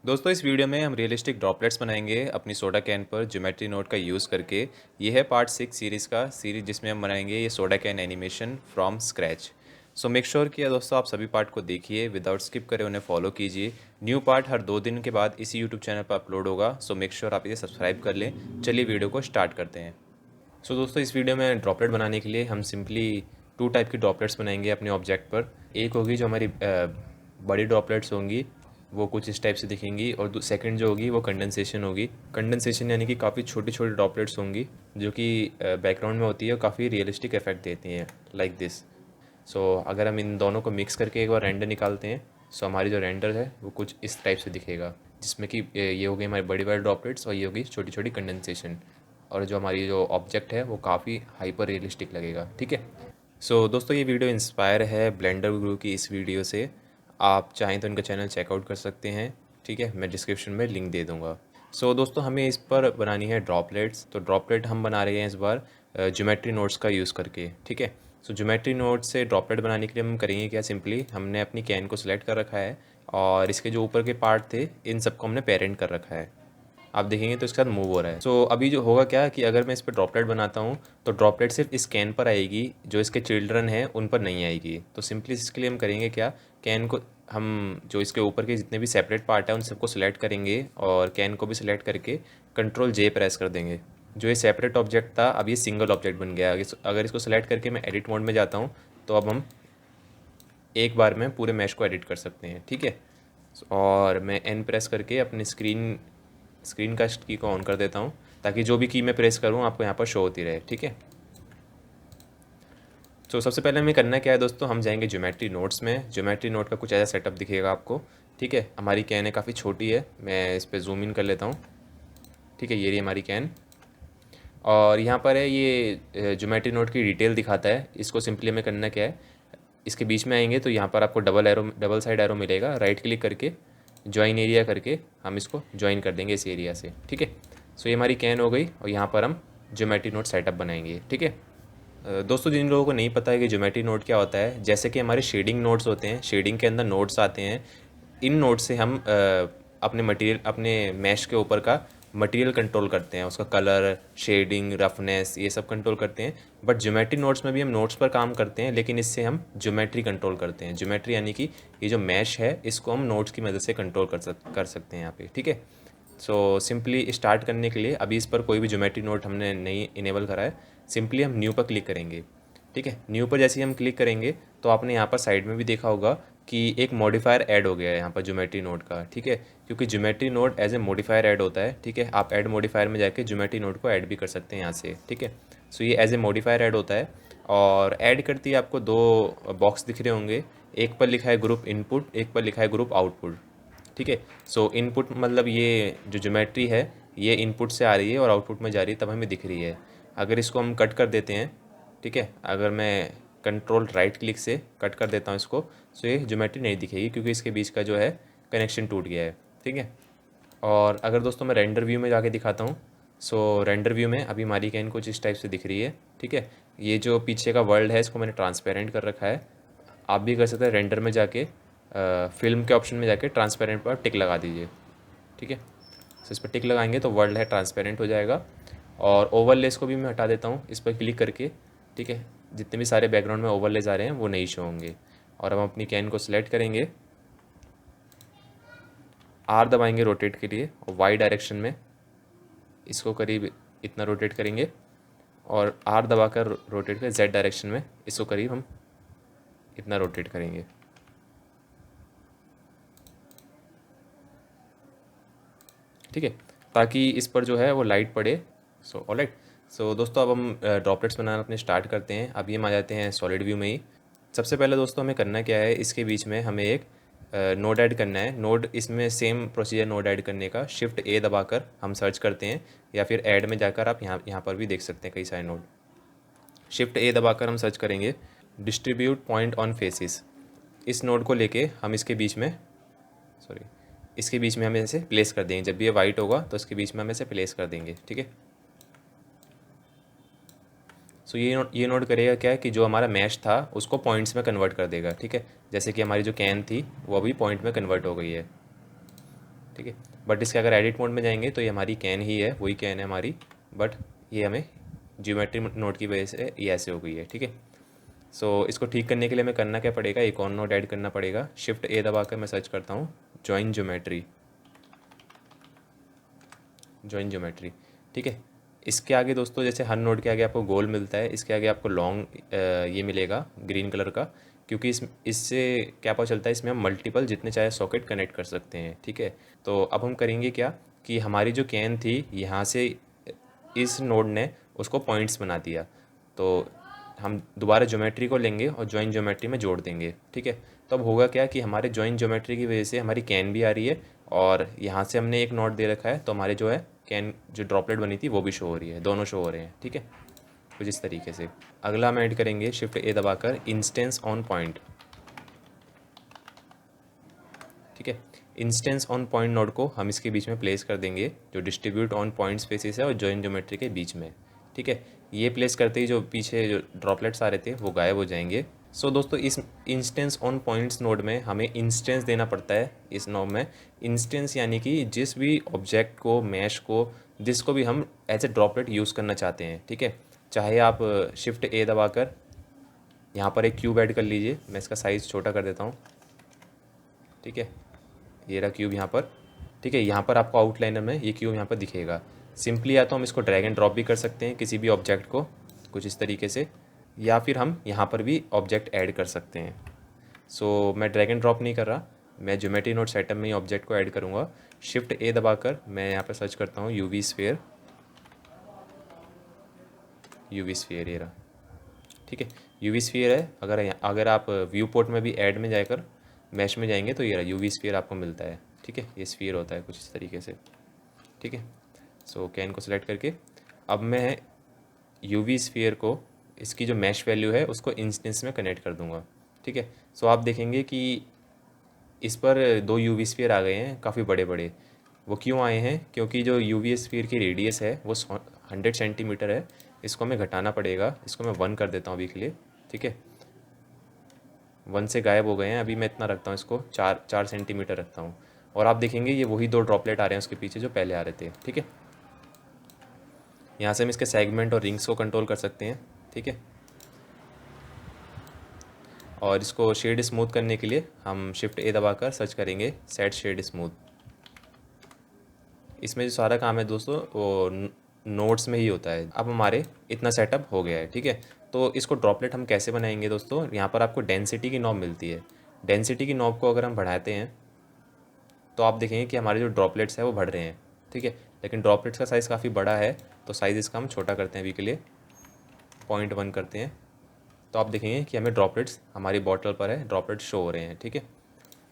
दोस्तों इस वीडियो में हम रियलिस्टिक ड्रॉपलेट्स बनाएंगे अपनी सोडा कैन पर ज्योमेट्री नोट का यूज़ करके। ये है पार्ट 6 सीरीज़ का सीरीज जिसमें हम बनाएंगे ये soda can animation from scratch. So make sure कि दोस्तों आप सभी पार्ट को देखिए, विदाउट स्किप करें, उन्हें फॉलो कीजिए। न्यू पार्ट हर 2 दिन के बाद इसी यूट्यूब चैनल पर अपलोड होगा, सो मेक श्योर आप इसे सब्सक्राइब कर लें। चलिए वीडियो को स्टार्ट करते हैं। सो दोस्तों इस वीडियो में ड्रॉपलेट बनाने के लिए हम सिंपली 2 टाइप की ड्रॉपलेट्स बनाएंगे अपने ऑब्जेक्ट पर। एक होगी जो हमारी बड़ी ड्रॉपलेट्स होंगी, वो कुछ इस टाइप से दिखेंगी, और सेकंड जो होगी वो कंडेंसेशन होगी। कंडेंसेशन यानी कि काफ़ी छोटी छोटी ड्रॉपलेट्स होंगी जो कि बैकग्राउंड में होती है और काफ़ी रियलिस्टिक इफेक्ट देती हैं, लाइक दिस। सो अगर हम इन दोनों को मिक्स करके एक बार रेंडर निकालते हैं, सो हमारी जो रेंडर है वो कुछ इस टाइप से दिखेगा, जिसमें कि ये हो गई हमारी बड़ी बड़ी ड्रॉपलेट्स और ये होगी छोटी छोटी कंडेंसेशन। और जो हमारी जो ऑब्जेक्ट है वो काफ़ी हाइपर रियलिस्टिक लगेगा। ठीक है। सो दोस्तों ये वीडियो इंस्पायर है ब्लेंडर गुरु की इस वीडियो से। आप चाहें तो इनका चैनल चेकआउट कर सकते हैं। ठीक है, मैं डिस्क्रिप्शन में लिंक दे दूँगा। सो दोस्तों हमें इस पर बनानी है ड्रॉपलेट्स। तो ड्रॉपलेट हम बना रहे हैं इस बार ज्योमेट्री नोट्स का यूज़ करके। ठीक है। सो ज्योमेट्री नोट से ड्रॉपलेट बनाने के लिए हम करेंगे क्या, सिंपली हमने अपनी कैन को सिलेक्ट कर रखा है और इसके जो ऊपर के पार्ट थे इन सबको हमने पेरेंट कर रखा है। आप देखेंगे तो इसके साथ मूव हो रहा है। सो अभी जो होगा क्या कि अगर मैं इस पर ड्रॉपलेट बनाता हूँ तो ड्रॉपलेट सिर्फ इस कैन पर आएगी, जो इसके चिल्ड्रन हैं उन पर नहीं आएगी। तो सिंपली इसके लिए हम करेंगे क्या, कैन को हम जो इसके ऊपर के जितने भी सेपरेट पार्ट है उन सबको सिलेक्ट करेंगे और कैन को भी सिलेक्ट करके Ctrl J प्रेस कर देंगे। जो ये सेपरेट ऑब्जेक्ट था अब ये सिंगल ऑब्जेक्ट बन गया। अगर इसको सिलेक्ट करके मैं एडिट मोड में जाता हूँ तो अब हम एक बार में पूरे मैश को एडिट कर सकते हैं। ठीक है। और मैं N प्रेस करके अपनी स्क्रीन का की को ऑन कर देता हूँ, ताकि जो भी की मैं प्रेस करूँ आपको यहाँ पर शो होती रहे। ठीक है। तो सबसे पहले हमें करना क्या है दोस्तों, हम जाएंगे ज्योमेट्री नोट्स में। ज्योमेट्री नोट का कुछ ऐसा सेटअप दिखेगा आपको। ठीक है। हमारी कैन है काफ़ी छोटी है, मैं इस पर जूम इन कर लेता हूँ। ठीक है, ये रही हमारी कैन। और यहाँ पर है ये ज्योमेट्री नोट की डिटेल दिखाता है। इसको सिंपली हमें करना क्या है, इसके बीच में आएंगे तो यहाँ पर आपको डबल साइड एरो मिलेगा, राइट क्लिक करके ज्वाइन एरिया करके हम इसको ज्वाइन कर देंगे इस एरिया से। ठीक है। सो ये हमारी कैन हो गई और यहाँ पर हम ज्योमेट्री नोट सेटअप बनाएंगे। ठीक है। दोस्तों जिन लोगों को नहीं पता है कि ज्योमेट्री नोट क्या होता है, जैसे कि हमारे शेडिंग नोट्स होते हैं, शेडिंग के अंदर नोट्स आते हैं। इन नोट से हम अपने मटेरियल, अपने मैश के ऊपर का मटेरियल कंट्रोल करते हैं, उसका कलर, शेडिंग, रफनेस, ये सब कंट्रोल करते हैं। बट ज्योमेट्री नोट्स में भी हम नोट्स पर काम करते हैं, लेकिन इससे हम ज्योमेट्री कंट्रोल करते हैं। ज्योमेट्री यानी कि ये जो मैश है इसको हम नोट्स की मदद से कंट्रोल कर सकते हैं यहाँ पे। ठीक है। सो सिंपली स्टार्ट करने के लिए अभी इस पर कोई भी ज्योमेट्री नोट हमने नहीं इनेबल करा है, सिंपली हम न्यू पर क्लिक करेंगे। ठीक है। न्यू पर जैसे ही हम क्लिक करेंगे तो आपने यहाँ पर साइड में भी देखा होगा कि एक मॉडिफायर ऐड हो गया है यहाँ पर ज्योमेट्री नोट का। ठीक है। क्योंकि geometry node as a modifier add होता है। ठीक है। आप ऐड मॉडिफायर में जाके ज्योमेट्री नोट को ऐड भी कर सकते हैं यहाँ से। ठीक है। सो ये एज ए मॉडिफायर ऐड होता है और ऐड करती है आपको 2 बॉक्स दिख रहे होंगे। एक पर लिखा है ग्रुप इनपुट, एक पर लिखा है ग्रुप आउटपुट। ठीक है। सो इनपुट मतलब ये जो ज्योमेट्री है ये इनपुट से आ रही है और आउटपुट में जा रही है, तब हमें दिख रही है। अगर इसको हम कट कर देते हैं, ठीक है, अगर मैं कंट्रोल राइट क्लिक से कट कर देता हूँ इसको, सो ये ज्योमेट्री नहीं दिखेगी क्योंकि इसके बीच का जो है कनेक्शन टूट गया है। ठीक है। और अगर दोस्तों मैं रेंडर व्यू में जाके दिखाता हूँ, सो रेंडर व्यू में अभी हमारी कैन कुछ इस टाइप से दिख रही है। ठीक है। ये जो पीछे का वर्ल्ड है इसको मैंने ट्रांसपेरेंट कर रखा है। आप भी कर सकते हैं, रेंडर में जाके फिल्म के ऑप्शन में जाके ट्रांसपेरेंट पर टिक लगा दीजिए। ठीक है। सो इस पर टिक लगाएंगे तो वर्ल्ड है ट्रांसपेरेंट हो जाएगा। और ओवरलेस को भी मैं हटा देता हूँ इस पर क्लिक करके। ठीक है। जितने भी सारे बैकग्राउंड में ओवरलेस आ रहे हैं वो नहीं शो होंगे। और हम अपनी कैन को सिलेक्ट करेंगे, आर दबाएंगे रोटेट के लिए, और वाई डायरेक्शन में इसको करीब इतना रोटेट करेंगे, और आर दबाकर रोटेट कर जेड डायरेक्शन में इसको करीब हम इतना रोटेट करेंगे। ठीक है, ताकि इस पर जो है वो लाइट पड़े। So alright. सो दोस्तों अब हम ड्रॉपलेट्स बनाना अपने स्टार्ट करते हैं। अभी हम आ जाते हैं सॉलिड व्यू में ही। सबसे पहले दोस्तों हमें करना क्या है, इसके बीच में हमें एक नोड ऐड करना है। नोड इसमें सेम प्रोसीजर नोड ऐड करने का, शिफ्ट ए दबाकर हम सर्च करते हैं, या फिर ऐड में जाकर आप यहाँ पर भी देख सकते हैं कई सारे नोड। शिफ्ट ए दबाकर हम सर्च करेंगे डिस्ट्रीब्यूट पॉइंट ऑन फेसिस। इस नोड को लेके हम इसके बीच में, सॉरी, इसके बीच में हम ऐसे प्लेस कर देंगे। जब भी ये वाइट होगा तो इसके बीच में हम ऐसे प्लेस कर देंगे। ठीक है। सो ये नोट करेगा क्या है कि जो हमारा मैश था उसको पॉइंट्स में कन्वर्ट कर देगा। ठीक है। जैसे कि हमारी जो कैन थी वो अभी पॉइंट में कन्वर्ट हो गई है। ठीक है। बट इसके अगर एडिट मोड में जाएंगे तो ये हमारी कैन ही है, वही कैन है हमारी, बट ये हमें ज्योमेट्री नोड की वजह से ये ऐसे हो गई है। ठीक है। सो इसको ठीक करने के लिए हमें करना क्या पड़ेगा, एक और नोड ऐड करना पड़ेगा। शिफ्ट ए दबाकर मैं सर्च करता हूँ जॉइन ज्योमेट्री, जॉइन ज्योमेट्री। ठीक है। इसके आगे दोस्तों जैसे हर नोड के आगे आपको गोल मिलता है, इसके आगे आपको लॉन्ग ये मिलेगा ग्रीन कलर का, क्योंकि इससे क्या पता चलता है, इसमें हम मल्टीपल जितने चाहे सॉकेट कनेक्ट कर सकते हैं। ठीक है। तो अब हम करेंगे क्या कि हमारी जो कैन थी यहाँ से इस नोड ने उसको पॉइंट्स बना दिया, तो हम दोबारा ज्योमेट्री को लेंगे और जॉइन ज्योमेट्री में जोड़ देंगे। ठीक है। तो अब होगा क्या कि हमारे जॉइन ज्योमेट्री की वजह से हमारी कैन भी आ रही है, और यहाँ से हमने एक नोड दे रखा है, तो हमारे जो है कैन जो ड्रॉपलेट बनी थी वो भी शो हो रही है, दोनों शो हो रहे हैं। ठीक है। कुछ इस तरीके से। अगला हम ऐड करेंगे शिफ्ट ए दबाकर इंस्टेंस ऑन पॉइंट। ठीक है। इंस्टेंस ऑन पॉइंट नोड को हम इसके बीच में प्लेस कर देंगे, जो डिस्ट्रीब्यूट ऑन पॉइंट स्पेसिस है और जॉइन ज्योमेट्री के बीच में। ठीक है। ये प्लेस करते ही जो पीछे जो ड्रॉपलेट्स आ रहे थे वो गायब हो जाएंगे। सो दोस्तों इस इंस्टेंस ऑन पॉइंट्स नोड में हमें इंस्टेंस देना पड़ता है। इस नोड में इंस्टेंस यानी कि जिस भी ऑब्जेक्ट को, मैश को, जिसको भी हम एज ए ड्रॉपलेट यूज़ करना चाहते हैं। ठीक है। चाहे आप शिफ्ट ए दबाकर यहाँ पर एक क्यूब ऐड कर लीजिए, मैं इसका साइज़ छोटा कर देता हूँ। ठीक है। ये रहा क्यूब यहाँ पर। ठीक है। यहाँ पर आपको आउटलाइनर में ये क्यूब यहाँ पर दिखेगा। सिंपली या तो हम इसको ड्रैग एंड ड्रॉप भी कर सकते हैं किसी भी ऑब्जेक्ट को, कुछ इस तरीके से, या फिर हम यहाँ पर भी ऑब्जेक्ट ऐड कर सकते हैं। सो मैं ड्रैग एंड ड्रॉप नहीं कर रहा, मैं ज्योमेट्री नोड सेटअप में ही ऑब्जेक्ट को ऐड करूँगा। शिफ्ट ए दबाकर मैं यहाँ पर सर्च करता हूँ यूवी स्फीयर, यूवी स्फीयर ये रहा। ठीक है। यूवी स्फीयर है। अगर आप व्यू पोर्ट में भी ऐड में जाकर मैश में जाएंगे तो ये रहा यूवी स्फीयर आपको मिलता है। ठीक है। ये स्फीयर होता है कुछ इस तरीके से। ठीक है। सो कैन को सिलेक्ट करके अब मैं यूवी स्फीयर को, इसकी जो मैश वैल्यू है उसको इंस्टेंस में कनेक्ट कर दूंगा। ठीक है। सो आप देखेंगे कि इस पर दो यूवी स्फीयर आ गए हैं, काफ़ी बड़े बड़े। वो क्यों आए हैं, क्योंकि जो यूवी स्फीयर की रेडियस है वो 100 सेंटीमीटर है। इसको हमें घटाना पड़ेगा, इसको मैं 1 कर देता हूँ अभी के लिए। ठीक है। 1 से गायब हो गए हैं, अभी मैं इतना रखता हूँ, इसको 4 सेंटीमीटर रखता हूँ। और आप देखेंगे ये वही दो ड्रॉपलेट आ रहे हैं उसके पीछे जो पहले आ रहे थे। ठीक है। यहाँ से हम इसके सेगमेंट और रिंग्स को कंट्रोल कर सकते हैं। ठीक है। और इसको शेड स्मूथ करने के लिए हम शिफ्ट ए दबाकर सर्च करेंगे सेट शेड स्मूथ। इसमें जो सारा काम है दोस्तों वो नोट्स में ही होता है। अब हमारे इतना सेटअप हो गया है। ठीक है। तो इसको ड्रॉपलेट हम कैसे बनाएंगे दोस्तों, यहाँ पर आपको डेंसिटी की नॉब मिलती है। डेंसिटी की नॉब को अगर हम बढ़ाते हैं तो आप देखेंगे कि हमारे जो ड्रॉपलेट्स हैं वो बढ़ रहे हैं। ठीक है। लेकिन ड्रॉपलेट्स का साइज़ काफ़ी बड़ा है, तो साइज़ इसका हम छोटा करते हैं अभी के लिए, 0.1 करते हैं। तो आप देखेंगे कि हमें ड्रॉपलेट्स हमारी बॉटल पर है, ड्रॉपलेट्स शो हो रहे हैं। ठीक है।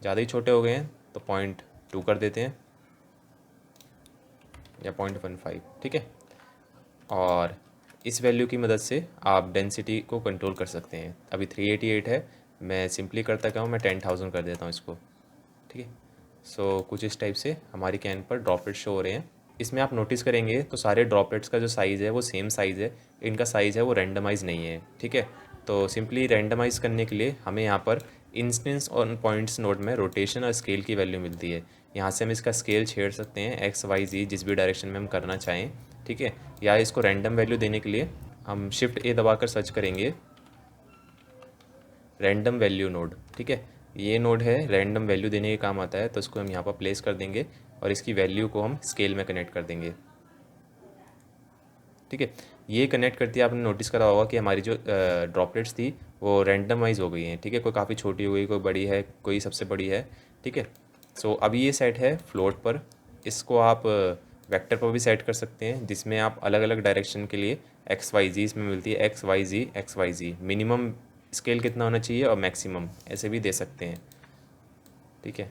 ज़्यादा ही छोटे हो गए हैं तो 0.2 कर देते हैं या 0.15। ठीक है। और इस वैल्यू की मदद से आप डेंसिटी को कंट्रोल कर सकते हैं। अभी 388 है, मैं सिंपली करता क्या हूँ, मैं 10,000 कर देता हूँ इसको। ठीक है। सो कुछ इस टाइप से हमारी कैन पर ड्रॉपलेट शो हो रहे हैं। इसमें आप नोटिस करेंगे तो सारे ड्रॉपलेट्स का जो साइज़ है वो सेम साइज़ है, इनका साइज़ है वो रैंडमाइज़ नहीं है। ठीक है। तो सिंपली रैंडमाइज़ करने के लिए हमें यहाँ पर इंस्टेंस ऑन पॉइंट्स नोड में रोटेशन और स्केल की वैल्यू मिलती है। यहाँ से हम इसका स्केल छेड़ सकते हैं एक्स वाई जी, जिस भी डायरेक्शन में हम करना चाहें। ठीक है। या इसको रैंडम वैल्यू देने के लिए हम शिफ्ट ए दबाकर सर्च करेंगे रैंडम वैल्यू नोड। ठीक है। ये नोड है, रैंडम वैल्यू देने के काम आता है, तो इसको हम यहाँ पर प्लेस कर देंगे और इसकी वैल्यू को हम स्केल में कनेक्ट कर देंगे। ठीक है। ये कनेक्ट करती है, आपने नोटिस करा होगा कि हमारी जो ड्रॉपलेट्स थी वो रैंडमाइज हो गई हैं। ठीक है। कोई काफ़ी छोटी हो गई, कोई बड़ी है, कोई सबसे बड़ी है। ठीक है। सो अभी ये सेट है फ्लोट पर, इसको आप वेक्टर पर भी सेट कर सकते हैं, जिसमें आप अलग अलग डायरेक्शन के लिए एक्स वाई जी इसमें मिलती है, एक्स वाई जी एक्स वाई जी, मिनिमम स्केल कितना होना चाहिए और मैक्सिमम ऐसे भी दे सकते हैं। ठीक है।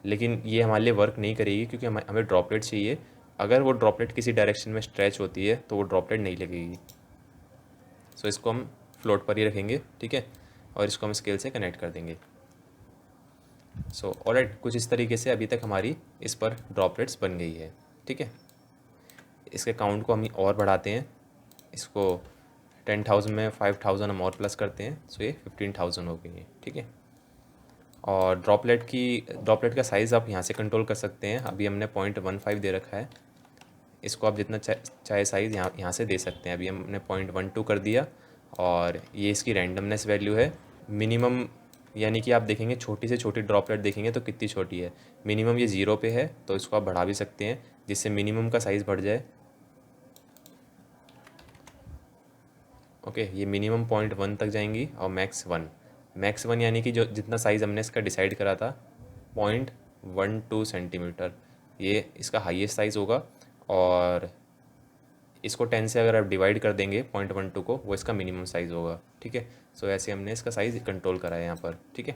लेकिन ये हमारे लिए वर्क नहीं करेगी, क्योंकि हमें ड्रॉपलेट चाहिए। अगर वो ड्रॉपलेट किसी डायरेक्शन में स्ट्रेच होती है तो वो ड्रॉपलेट नहीं लगेगी। सो इसको हम फ्लोट पर ही रखेंगे। ठीक है। और इसको हम स्केल से कनेक्ट कर देंगे। सो ऑलराइट, कुछ इस तरीके से अभी तक हमारी इस पर ड्रॉपलेट्स बन गई है। ठीक है। इसके काउंट को हम और बढ़ाते हैं, इसको 10,000 में 5,000 हम और प्लस करते हैं, सो ये 15,000 हो गई है। ठीक है। और ड्रॉपलेट का साइज़ आप यहाँ से कंट्रोल कर सकते हैं। अभी हमने 0.15 दे रखा है, इसको आप जितना चाहे साइज़ यहाँ से दे सकते हैं। अभी हमने 0.12 कर दिया और ये इसकी रैंडमनेस वैल्यू है। मिनिमम यानी कि आप देखेंगे छोटी से छोटी ड्रॉपलेट देखेंगे तो कितनी छोटी है, मिनिमम ये 0 पे है, तो इसको आप बढ़ा भी सकते हैं जिससे मिनिमम का साइज़ बढ़ जाए। ओके, ये मिनिमम 0.1 तक जाएंगी और मैक्स वन यानी कि जो जितना साइज़ हमने इसका डिसाइड करा था 0.12 सेंटीमीटर, ये इसका हाईएस्ट साइज़ होगा। और इसको 10 से अगर आप डिवाइड कर देंगे 0.12 को, वो इसका मिनिमम साइज़ होगा। ठीक है, सो ऐसे हमने इसका साइज़ कंट्रोल करा है यहाँ पर। ठीक है,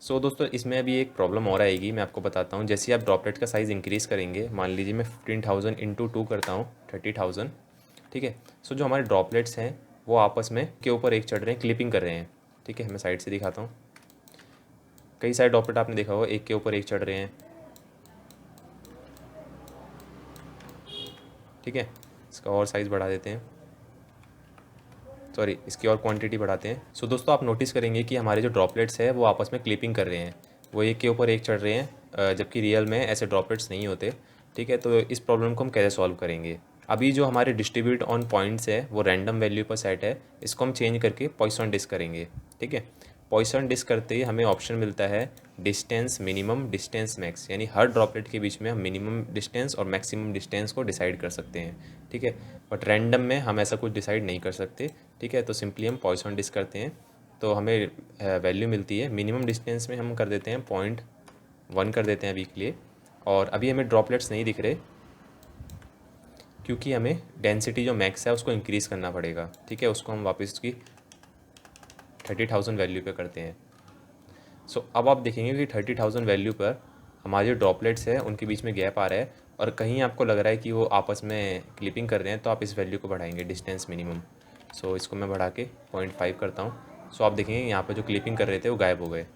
सो दोस्तों इसमें अभी एक प्रॉब्लम और आएगी, मैं आपको बताता हूँ। जैसे आप ड्रॉपलेट का साइज़ इंक्रीज़ करेंगे, मान लीजिए मैं 15,000 इंटू 2 करता हूँ 30,000। ठीक है, सो जो हमारे ड्रॉपलेट्स हैं वो आपस में के ऊपर एक चढ़ रहे हैं, क्लिपिंग कर रहे हैं। ठीक है, मैं साइड से दिखाता हूँ। कई सारे ड्रॉपलेट आपने देखा होगा एक के ऊपर एक चढ़ रहे हैं। ठीक है, इसका और साइज़ बढ़ा देते हैं, सॉरी इसकी और क्वांटिटी बढ़ाते हैं। सो दोस्तों आप नोटिस करेंगे कि हमारे जो ड्रॉपलेट्स है वो आपस में क्लिपिंग कर रहे हैं, वो एक के ऊपर एक चढ़ रहे हैं, जबकि रियल में ऐसे ड्रॉपलेट्स नहीं होते। ठीक है, तो इस प्रॉब्लम को हम कैसे सॉल्व करेंगे? अभी जो हमारे डिस्ट्रीब्यूट ऑन पॉइंट्स है वो रैंडम वैल्यू पर सेट है, इसको हम चेंज करके पॉइसन डिस्क करेंगे। ठीक है, पॉइसन डिस्क करते ही हमें ऑप्शन मिलता है डिस्टेंस मिनिमम, डिस्टेंस मैक्स, यानी हर ड्रॉपलेट के बीच में हम मिनिमम डिस्टेंस और मैक्सिमम डिस्टेंस को डिसाइड कर सकते हैं। ठीक है, बट रैंडम में हम ऐसा कुछ डिसाइड नहीं कर सकते। ठीक है, तो सिंपली हम पॉइसन डिस्क करते हैं तो हमें वैल्यू मिलती है। मिनिमम डिस्टेंस में हम कर देते हैं 0.1 कर देते हैं अभी के लिए। और अभी हमें ड्रॉपलेट्स नहीं दिख रहे क्योंकि हमें डेंसिटी जो मैक्स है उसको इंक्रीज़ करना पड़ेगा। ठीक है, उसको हम वापस उसकी 30,000 वैल्यू पे करते हैं। सो अब आप देखेंगे कि 30,000 वैल्यू पर हमारे जो ड्रॉपलेट्स है उनके बीच में गैप आ रहा है और कहीं आपको लग रहा है कि वो आपस में क्लिपिंग कर रहे हैं, तो आप इस वैल्यू को बढ़ाएंगे, डिस्टेंस मिनिमम। सो इसको मैं बढ़ा के 0.5 करता हूँ। सो आप देखेंगे यहाँ पर जो क्लिपिंग कर रहे थे वो गायब हो गए।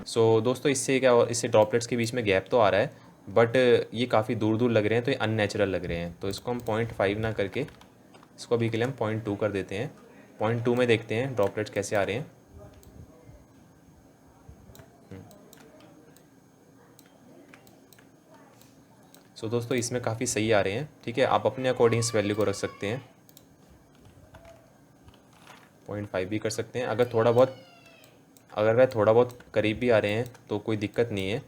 सो दोस्तों इससे ड्रॉपलेट्स के बीच में गैप तो आ रहा है, बट ये काफ़ी दूर दूर लग रहे हैं, तो ये अननेचुरल लग रहे हैं। तो इसको हम 0.5 ना करके इसको अभी के लिए हम 0.2 कर देते हैं। 0.2 में देखते हैं ड्रॉपलेट्स कैसे आ रहे हैं। सो दोस्तों इसमें काफ़ी सही आ रहे हैं। ठीक है, आप अपने अकॉर्डिंग इस वैल्यू को रख सकते हैं, 0.5 भी कर सकते हैं। अगर वह थोड़ा बहुत करीब भी आ रहे हैं तो कोई दिक्कत नहीं है,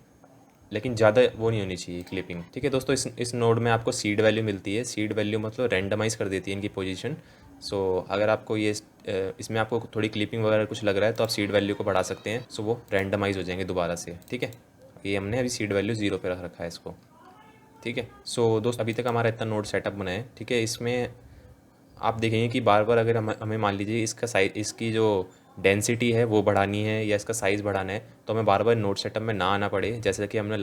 लेकिन ज़्यादा वो नहीं होनी चाहिए क्लिपिंग। ठीक है दोस्तों, इस नोड में आपको सीड वैल्यू मिलती है। सीड वैल्यू मतलब रैंडमाइज़ कर देती है इनकी पोजीशन। सो अगर आपको इसमें आपको थोड़ी क्लिपिंग वगैरह कुछ लग रहा है तो आप सीड वैल्यू को बढ़ा सकते हैं, सो वो रैंडमाइज़ हो जाएंगे दोबारा से। ठीक है, ये हमने अभी सीड वैल्यू 0 पे रख रखा है इसको। ठीक है, सो दोस्त अभी तक हमारा इतना नोड सेटअप बना है। ठीक है, इसमें आप देखेंगे कि बार बार अगर हमें मान लीजिए इसकी जो डेंसिटी है वो बढ़ानी है या इसका साइज़ बढ़ाना है, तो हमें बार बार नोड सेटअप में ना आना पड़े। जैसे कि हमने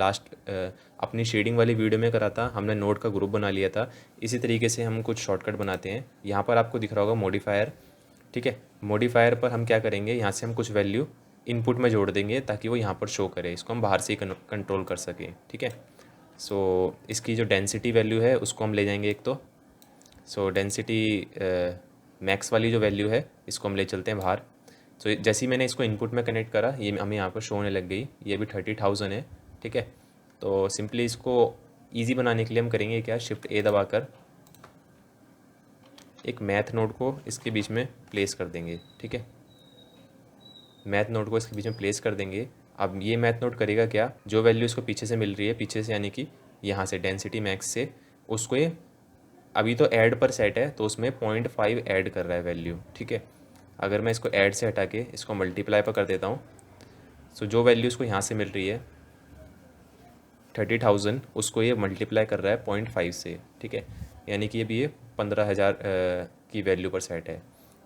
अपनी शेडिंग वाली वीडियो में करा था, हमने नोड का ग्रुप बना लिया था। इसी तरीके से हम कुछ शॉर्टकट बनाते हैं। यहाँ पर आपको दिख रहा होगा मॉडिफायर। ठीक है, मॉडिफायर पर हम क्या करेंगे, यहाँ से हम कुछ वैल्यू इनपुट में जोड़ देंगे ताकि वो यहाँ पर शो करे, इसको हम बाहर से ही कंट्रोल कर सकें। ठीक है, सो इसकी जो डेंसिटी वैल्यू है उसको हम ले जाएंगे एक तो। सो डेंसिटी मैक्स वाली जो वैल्यू है इसको हम ले चलते हैं बाहर। सो जैसे ही मैंने इसको इनपुट में कनेक्ट करा, ये हमें यहाँ पर शो होने लग गई, ये भी 30,000 है। ठीक है, तो सिंपली इसको इजी बनाने के लिए हम करेंगे क्या, शिफ्ट ए दबाकर एक मैथ नोड को इसके बीच में प्लेस कर देंगे। ठीक है, मैथ नोड को इसके बीच में प्लेस कर देंगे। अब ये मैथ नोड करेगा क्या, जो वैल्यू इसको पीछे से मिल रही है, पीछे से यानी कि यहाँ से डेंसिटी मैक्स से, उसको ये अभी तो ऐड पर सेट है तो उसमें 0.5 ऐड कर रहा है वैल्यू। ठीक है, अगर मैं इसको ऐड से हटा के इसको मल्टीप्लाई पर कर देता हूँ, सो जो वैल्यू इसको यहाँ से मिल रही है 30,000, उसको ये मल्टीप्लाई कर रहा है 0.5 से। ठीक है, यानी कि ये 15,000 की वैल्यू पर सेट है।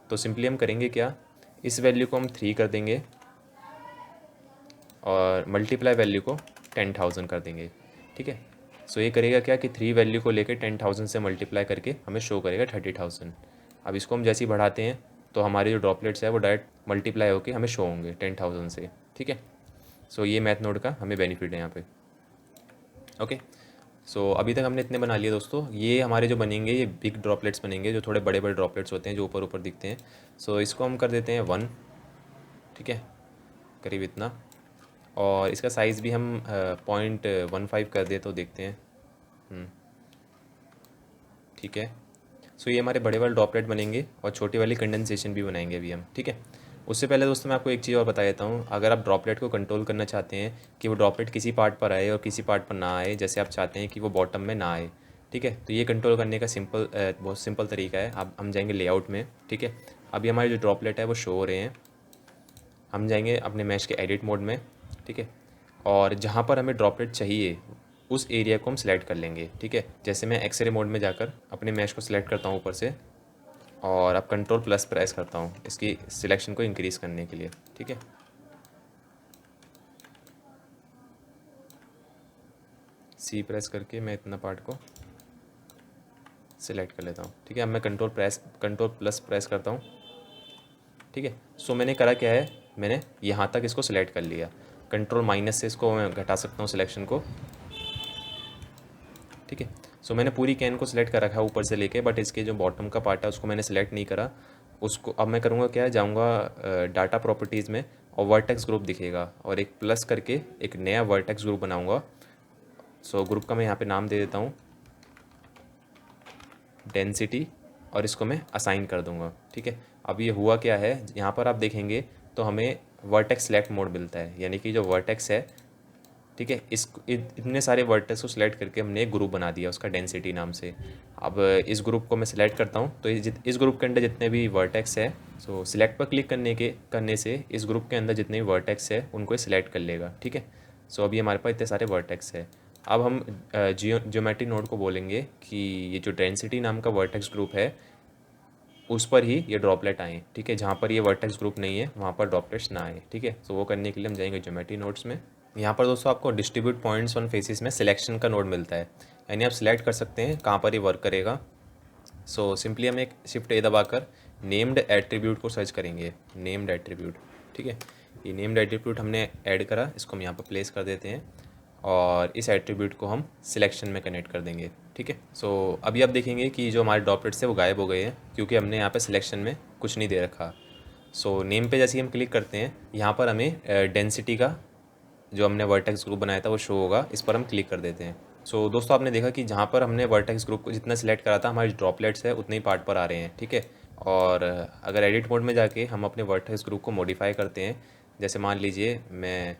तो सिंपली हम करेंगे क्या, इस वैल्यू को हम 3 कर देंगे और मल्टीप्लाई वैल्यू को 10,000 कर देंगे। ठीक है, सो ये करेगा क्या कि 3 वैल्यू को लेकर 10,000 से मल्टीप्लाई करके हमें शो करेगा 30,000। अब इसको हम जैसे ही बढ़ाते हैं तो हमारे जो ड्रॉपलेट्स है वो डायरेक्ट मल्टीप्लाई होकर हमें शो होंगे 10,000 से। ठीक है, सो ये मैथ नोड का हमें बेनिफिट है यहाँ पे। ओके, सो अभी तक हमने इतने बना लिए दोस्तों। ये हमारे जो बनेंगे ये बिग ड्रॉपलेट्स बनेंगे, जो थोड़े बड़े बड़े ड्रॉपलेट्स होते हैं जो ऊपर ऊपर दिखते हैं। सो इसको हम कर देते हैं 1। ठीक है, करीब इतना। और इसका साइज़ भी हम 0.15 कर दे तो देखते हैं। ठीक है। सो ये हमारे बड़े वाले ड्रॉपलेट बनेंगे और छोटी वाली कंडेंसेशन भी बनाएंगे अभी हम। ठीक है। उससे पहले दोस्तों मैं आपको एक चीज़ और बता देता हूँ। अगर आप ड्रॉपलेट को कंट्रोल करना चाहते हैं कि वो ड्रॉपलेट किसी पार्ट पर आए और किसी पार्ट पर ना आए, जैसे आप चाहते हैं कि वो बॉटम में ना आए, ठीक है, तो ये कंट्रोल करने का बहुत सिंपल तरीका है। आप हम जाएंगे लेआउट में। ठीक है। अभी हमारे जो ड्रॉपलेट है वो शो हो रहे हैं। हम जाएंगे अपने मैश के एडिट मोड में। ठीक है। और जहाँ पर हमें ड्रॉपलेट चाहिए उस एरिया को हम सिलेक्ट कर लेंगे। ठीक है। जैसे मैं एक्सरे मोड में जाकर अपने मैश को सिलेक्ट करता हूँ ऊपर से, और अब कंट्रोल प्लस प्रेस करता हूँ इसकी सिलेक्शन को इंक्रीज़ करने के लिए। ठीक है। सी प्रेस करके मैं इतना पार्ट को सिलेक्ट कर लेता हूँ। ठीक है। अब मैं कंट्रोल प्लस प्रेस करता हूँ। ठीक है। सो मैंने करा क्या है, मैंने यहाँ तक इसको सिलेक्ट कर लिया। कंट्रोल माइनस से इसको मैं घटा सकता हूँ सिलेक्शन को। ठीक है। सो मैंने पूरी कैन को सिलेक्ट कर रखा है ऊपर से लेके, बट इसके जो बॉटम का पार्ट है उसको मैंने सिलेक्ट नहीं करा। उसको अब मैं करूँगा क्या है, जाऊँगा डाटा प्रॉपर्टीज़ में और वर्टेक्स ग्रुप दिखेगा और एक प्लस करके एक नया वर्टेक्स ग्रुप बनाऊँगा। सो ग्रुप का मैं यहाँ पे नाम दे देता हूँ डेंसिटी, और इसको मैं असाइन कर दूँगा। ठीक है। अब ये हुआ क्या है, यहाँ पर आप देखेंगे तो हमें वर्टेक्स सेलेक्ट मोड मिलता है, यानी कि जो वर्टेक्स है, ठीक है, इतने सारे वर्टेक्स को सिलेक्ट करके हमने एक ग्रुप बना दिया उसका डेंसिटी नाम से। अब इस ग्रुप को मैं सिलेक्ट करता हूँ तो इस ग्रुप के अंदर जितने भी वर्टेक्स है, सो सिलेक्ट पर क्लिक करने से इस ग्रुप के अंदर जितने भी वर्टेक्स है उनको सिलेक्ट कर लेगा। ठीक है। सो अभी हमारे पास इतने सारे वर्टेक्स है। अब हम ज्योमेट्री नोड को बोलेंगे कि ये जो डेंसिटी नाम का वर्टेक्स ग्रुप है उस पर ही ये ड्रॉपलेट आए। ठीक है। जहाँ पर ये वर्टेक्स ग्रुप नहीं है वहाँ पर ड्रॉपलेट्स ना आए। ठीक है। तो वो करने के लिए हम जाएंगे ज्योमेट्री नोड्स में। यहाँ पर दोस्तों आपको डिस्ट्रीब्यूट पॉइंट्स ऑन फेसेस में सिलेक्शन का नोड मिलता है, यानी आप सिलेक्ट कर सकते हैं कहाँ पर ये वर्क करेगा। सो सिंपली हम एक शिफ्ट ए दबाकर नेम्ड एट्रीब्यूट को सर्च करेंगे। Named attribute. ठीक है। ये नेम्ड एट्रीब्यूट हमने ऐड करा, इसको हम यहाँ पर प्लेस कर देते हैं और इस एट्रीब्यूट को हम सिलेक्शन में कनेक्ट कर देंगे। ठीक है। सो अभी आप देखेंगे कि जो हमारे ड्रॉपलेट्स है वो गायब हो गए हैं क्योंकि हमने यहाँ पे सिलेक्शन में कुछ नहीं दे रखा। सो नेम पे जैसे ही हम क्लिक करते हैं यहाँ पर हमें डेंसिटी का जो हमने वर्टेक्स ग्रुप बनाया था वो शो होगा। इस पर हम क्लिक कर देते हैं। सो दोस्तों आपने देखा कि जहाँ पर हमने वर्टेक्स ग्रुप को जितना सिलेक्ट करा था हमारे ड्रॉपलेट्स है उतने ही पार्ट पर आ रहे हैं। ठीक है। और अगर एडिट मोड में जाके हम अपने वर्टेक्स ग्रुप को मॉडिफाई करते हैं, जैसे मान लीजिए मैं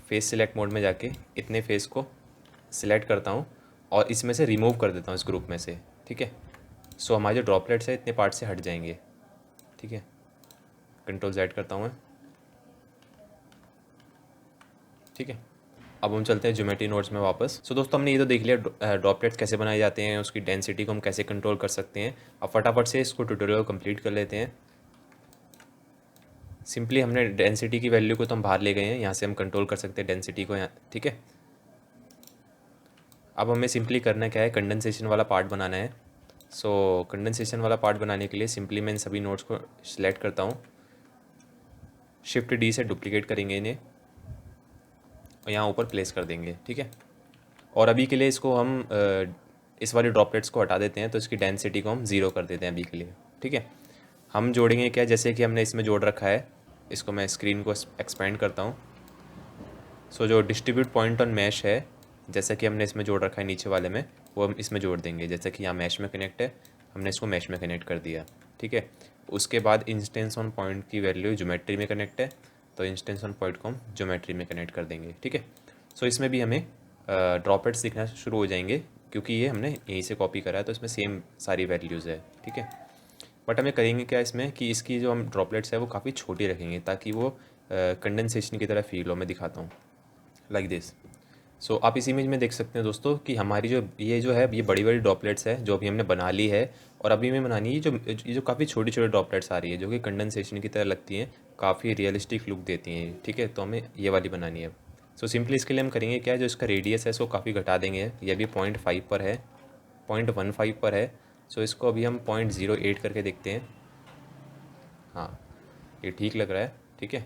फेस सिलेक्ट मोड में जाके इतने फेस को सिलेक्ट करता हूँ और इसमें से रिमूव कर देता हूँ इस ग्रुप में से। ठीक है। सो हमारे जो ड्रॉपलेट्स है इतने पार्ट से हट जाएंगे। ठीक है। कंट्रोल Z करता हूँ मैं। ठीक है। अब हम चलते हैं ज्योमेट्री नोड्स में वापस। सो दोस्तों हमने ये तो देख लिया ड्रॉपलेट्स कैसे बनाए जाते हैं, उसकी डेंसिटी को हम कैसे कंट्रोल कर सकते हैं। अब फटाफट से इसको ट्यूटोरियल को कंप्लीट कर लेते हैं। सिंपली हमने डेंसिटी की वैल्यू को तो हम बाहर ले गए हैं, यहाँ से हम कंट्रोल कर सकते हैं डेंसिटी को यहाँ। ठीक है। अब हमें सिंपली करना क्या है, कंडेंसेशन वाला पार्ट बनाना है। सो कंडेंसेशन वाला पार्ट बनाने के लिए सिंपली मैं इन सभी नोड्स को सिलेक्ट करता हूँ, शिफ्ट D से डुप्लीकेट करेंगे इन्हें और यहाँ ऊपर प्लेस कर देंगे। ठीक है। और अभी के लिए इसको हम इस वाले ड्रॉपलेट्स को हटा देते हैं, तो इसकी डेंसिटी को हम 0 कर देते हैं अभी के लिए। ठीक है। हम जोड़ेंगे क्या, जैसे कि हमने इसमें जोड़ रखा है, इसको मैं स्क्रीन को एक्सपेंड करता हूँ। सो जो डिस्ट्रीब्यूट पॉइंट ऑन मैश है, जैसा कि हमने इसमें जोड़ रखा है नीचे वाले में, वो हम इसमें जोड़ देंगे। जैसे कि यहाँ मैश में कनेक्ट है, हमने इसको मैश में कनेक्ट कर दिया। ठीक है। उसके बाद इंस्टेंस ऑन पॉइंट की वैल्यू ज्योमेट्री में कनेक्ट है, तो इंस्टेंस ऑन पॉइंट को हम ज्योमेट्री में कनेक्ट कर देंगे। ठीक है। सो इसमें भी हमें ड्रॉपलेट्स दिखना शुरू हो जाएंगे क्योंकि ये हमने यहीं से कॉपी करा है, तो इसमें सेम सारी वैल्यूज़ है। ठीक है। बट हमें करेंगे क्या इसमें कि इसकी जो हम ड्रॉपलेट्स है वो काफ़ी छोटी रखेंगे ताकि वो कंडेंसेशन की तरह फील हो। मैं दिखाता हूँ लाइक दिस। सो आप इस इमेज में देख सकते हैं दोस्तों कि हमारी जो है ये बड़ी बड़ी ड्रॉपलेट्स है जो अभी हमने बना ली है, और अभी में बनानी है जो काफ़ी छोटी छोटी ड्रॉपलेट्स आ रही है जो कि कंडेंसेशन की तरह लगती हैं, काफ़ी रियलिस्टिक लुक देती हैं। ठीक है। तो हमें ये वाली बनानी है। सो सिंपली इसके लिए हम करेंगे क्या, जो इसका रेडियस है इसको काफ़ी घटा देंगे। ये अभी 0.5 पर है, 0.15 पर है। सो इसको अभी हम 0.08 करके देखते हैं। हाँ, ये ठीक लग रहा है। ठीक है।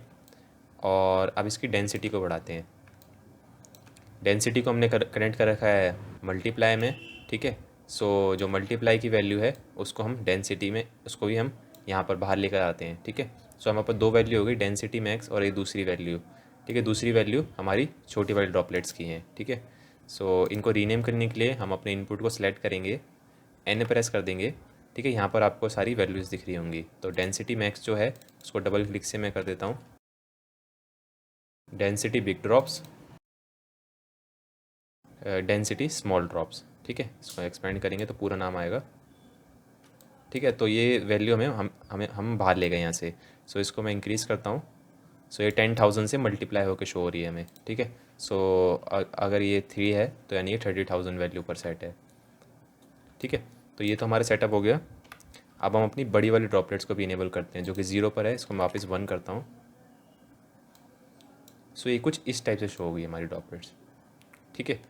और अब इसकी डेंसिटी को बढ़ाते हैं। डेंसिटी को हमने कनेक्ट कर रखा है मल्टीप्लाई में। ठीक है। सो जो मल्टीप्लाई की वैल्यू है उसको हम डेंसिटी में, उसको भी हम यहाँ पर बाहर लेकर आते हैं। ठीक है। सो हमारे पास दो वैल्यू हो गई, डेंसिटी मैक्स और एक दूसरी वैल्यू। ठीक है, दूसरी वैल्यू हमारी छोटी वाली ड्रॉपलेट्स की हैं। ठीक है, सो इनको रीनेम करने के लिए हम अपने इनपुट को सिलेक्ट करेंगे, एन प्रेस कर देंगे। ठीक है, यहाँ पर आपको सारी वैल्यूज़ दिख रही होंगी। तो डेंसिटी मैक्स जो है उसको डबल क्लिक से मैं कर देता हूँ, density big drops, density small drops. ठीक है, इसको एक्सपेंड करेंगे तो पूरा नाम आएगा। ठीक है, तो ये वैल्यू हम बाहर ले गए यहाँ से। सो इसको मैं इंक्रीज़ करता हूँ। सो ये 10,000 से मल्टीप्लाई होकर शो हो रही है हमें। ठीक है, सो अगर ये 3 है तो यानी ये 30,000 वैल्यू पर सेट है। ठीक है, तो ये तो हमारा सेटअप हो गया। अब हम अपनी बड़ी वाली ड्रॉपलेट्स को भी इनेबल करते हैं, जो कि 0 पर है। इसको मैं वापस 1 करता हूँ। सो ये कुछ इस टाइप से शो हो गई हमारी ड्रॉपलेट्स। ठीक है,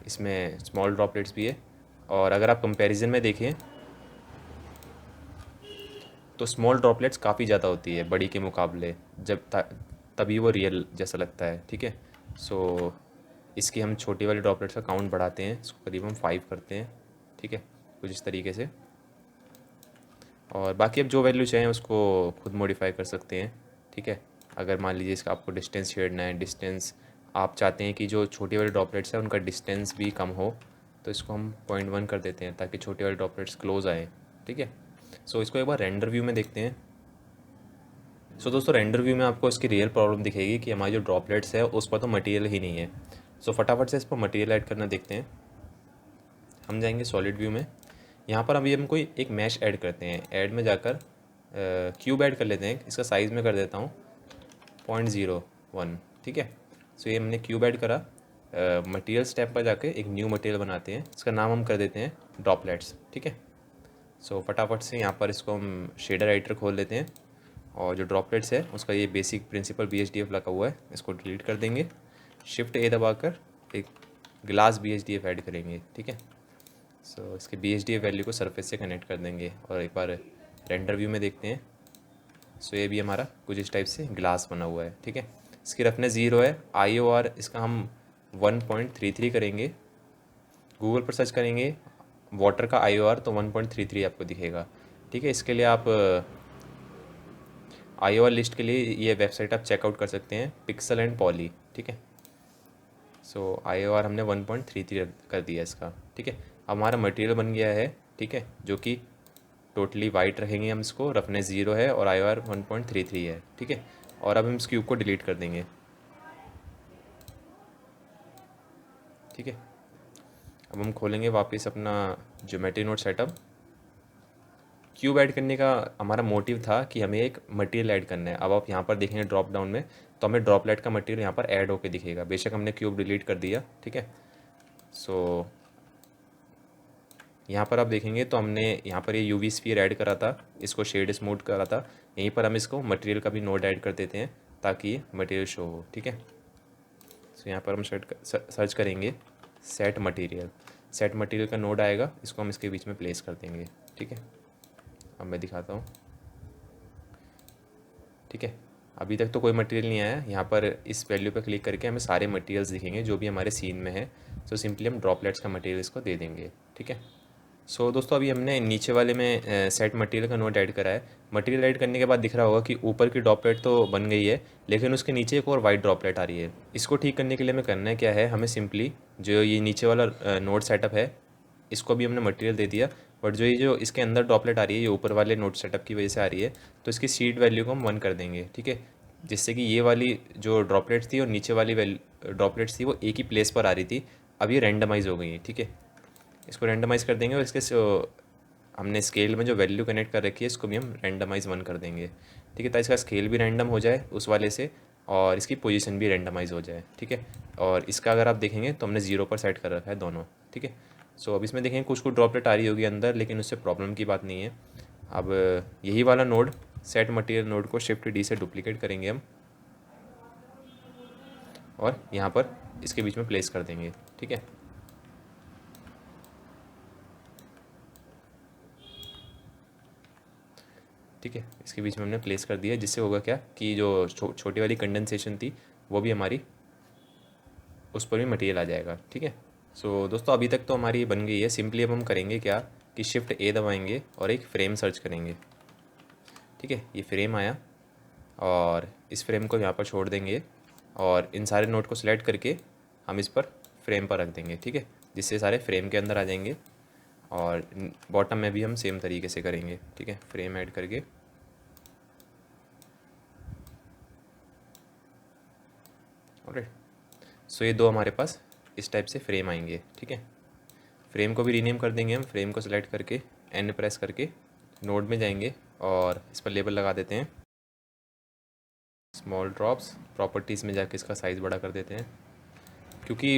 इसमें स्मॉल ड्रॉपलेट्स भी है। और अगर आप कंपैरिजन में देखें तो स्मॉल ड्रॉपलेट्स काफ़ी ज़्यादा होती है बड़ी के मुकाबले, तभी वो रियल जैसा लगता है। ठीक है, सो इसकी हम छोटी वाली ड्रॉपलेट्स का काउंट बढ़ाते हैं, इसको करीब हम 5 करते हैं। ठीक है, कुछ इस तरीके से। और बाकी अब जो वैल्यू चाहें उसको खुद मॉडिफाई कर सकते हैं। ठीक है, अगर मान लीजिए इसका आपको डिस्टेंस छेड़ना है, डिस्टेंस आप चाहते हैं कि जो छोटी वाली ड्रॉपलेट्स है उनका डिस्टेंस भी कम हो, तो इसको हम 0.1 कर देते हैं ताकि छोटी वाली ड्रॉपलेट्स क्लोज आए। ठीक है, सो इसको एक बार रेंडर व्यू में देखते हैं। सो दोस्तों, रेंडर व्यू में आपको इसकी रियल प्रॉब्लम दिखेगी कि हमारी जो ड्रॉपलेट्स है उस पर तो मटेरियल ही नहीं है। सो फटाफट से इस पर मटेरियल ऐड करना देखते हैं। हम जाएंगे सॉलिड व्यू में। यहाँ पर अभी हम कोई एक मैश ऐड करते हैं। ऐड में जाकर क्यूब ऐड कर लेते हैं। इसका साइज़ में कर देता हूँ 0.01। ठीक है, सो ये हमने क्यूब ऐड करा। मटेरियल स्टेप पर जाके एक न्यू मटेरियल बनाते हैं, इसका नाम हम कर देते हैं ड्रॉपलेट्स। ठीक है, सो फटाफट से यहाँ पर इसको हम शेडर एडिटर खोल लेते हैं, और जो ड्रॉपलेट्स है उसका ये बेसिक प्रिंसिपल BHDF लगा हुआ है, इसको डिलीट कर देंगे। शिफ्ट A दबाकर एक ग्लास BHDF ऐड करेंगे। ठीक है, सो इसके BHDF वैल्यू को सरफेस से कनेक्ट कर देंगे, और एक बार रेंडर व्यू में देखते हैं। सो ये भी हमारा कुछ इस टाइप से ग्लास बना हुआ है। ठीक है, इसकी रफनेस 0 है। IOR इसका हम 1.33 करेंगे। गूगल पर सर्च करेंगे वाटर का IOR तो 1.33 आपको दिखेगा। ठीक है, इसके लिए आप IOR लिस्ट के लिए ये वेबसाइट आप चेकआउट कर सकते हैं, पिक्सल एंड पॉली। ठीक है, सो IOR हमने 1.33 कर दिया इसका। ठीक है, अब हमारा मटेरियल बन गया है। ठीक है, जो कि टोटली वाइट रहेंगे हम इसको, रफनेस 0 है और IOR 1.33 है। ठीक है, और अब हम इस क्यूब को डिलीट कर देंगे। ठीक है, अब हम खोलेंगे वापस अपना geometry note setup. Cube add करने का हमारा मोटिव था कि हमें एक मटेरियल ऐड करना है। अब आप यहाँ पर देखेंगे ड्रॉप डाउन में, तो हमें ड्रॉपलेट का मटेरियल यहाँ पर ऐड होकर दिखेगा। बेशक हमने क्यूब डिलीट कर दिया। ठीक है, सो यहाँ पर आप देखेंगे तो हमने यहाँ पर ये UV स्फीयर ऐड करा था, इसको शेड स्मूथ करा था। यहीं पर हम इसको मटेरियल का भी नोड ऐड कर देते हैं ताकि मटेरियल शो हो। ठीक है, सो यहाँ पर हम सर्च करेंगे सेट मटेरियल। सेट मटेरियल का नोड आएगा, इसको हम इसके बीच में प्लेस कर देंगे। ठीक है, अब मैं दिखाता हूँ। ठीक है, अभी तक तो कोई मटेरियल नहीं आया। यहाँ पर इस वैल्यू पर क्लिक करके हमें सारे मटेरियल्स दिखेंगे जो भी हमारे सीन में है। सो सिंपली हम ड्रॉपलेट्स का मटेरियल इसको दे देंगे। ठीक है, सो दोस्तों अभी हमने नीचे वाले में सेट मटेरियल का नोड ऐड करा है। मटेरियल ऐड करने के बाद दिख रहा होगा कि ऊपर की ड्रॉपलेट तो बन गई है, लेकिन उसके नीचे एक और वाइट ड्रॉपलेट आ रही है। इसको ठीक करने के लिए हमें करना है क्या है, हमें सिंपली जो ये नीचे वाला नोड सेटअप है इसको भी हमने मटेरियल दे दिया, बट जो इसके अंदर ड्रॉपलेट आ रही है ये ऊपर वाले नोड सेटअप की वजह से आ रही है, तो इसकी सीड वैल्यू को हम 1 कर देंगे। ठीक है, जिससे कि ये वाली जो ड्रॉपलेट्स थी और नीचे वाली ड्रॉपलेट्स थी वो एक ही प्लेस पर आ रही थी, अब ये रैंडमाइज़ हो गई है। ठीक है, इसको रैंडमाइज़ कर देंगे, और इसके हमने स्केल में जो वैल्यू कनेक्ट कर रखी है इसको भी हम रैंडमाइज़ 1 कर देंगे। ठीक है, ताकि इसका स्केल भी रैंडम हो जाए उस वाले से, और इसकी पोजीशन भी रैंडमाइज़ हो जाए। ठीक है, और इसका अगर आप देखेंगे तो हमने 0 पर सेट कर रखा है दोनों। ठीक है, सो अब इसमें देखेंगे कुछ ड्रॉपलेट आ रही होगी अंदर, लेकिन उससे प्रॉब्लम की बात नहीं है। अब यही वाला नोड सेट मटेरियल नोड को शिफ्ट D से डुप्लीकेट करेंगे हम, और यहाँ पर इसके बीच में प्लेस कर देंगे। ठीक है, ठीक है, इसके बीच में हमने प्लेस कर दिया, जिससे होगा क्या कि जो छोटी वाली कंडेंसेशन थी वो भी हमारी उस पर भी मटेरियल आ जाएगा। ठीक है, सो दोस्तों अभी तक तो हमारी बन गई है। सिंपली अब हम करेंगे क्या कि शिफ्ट A दबाएंगे और एक फ्रेम सर्च करेंगे। ठीक है, ये फ्रेम आया और इस फ्रेम को यहाँ पर छोड़ देंगे, और इन सारे नोड को सिलेक्ट करके हम इस पर फ्रेम पर रख देंगे, ठीक है, जिससे सारे फ्रेम के अंदर आ जाएंगे। और बॉटम में भी हम सेम तरीके से करेंगे, ठीक है, फ्रेम ऐड करके। ऑलराइट, सो ये दो हमारे पास इस टाइप से फ्रेम आएंगे, ठीक है। फ्रेम को भी रीनेम कर देंगे हम। फ्रेम को सिलेक्ट करके एन प्रेस करके नोड में जाएंगे और इस पर लेबल लगा देते हैं स्मॉल ड्रॉप्स। प्रॉपर्टीज़ में जाके इसका साइज़ बड़ा कर देते हैं, क्योंकि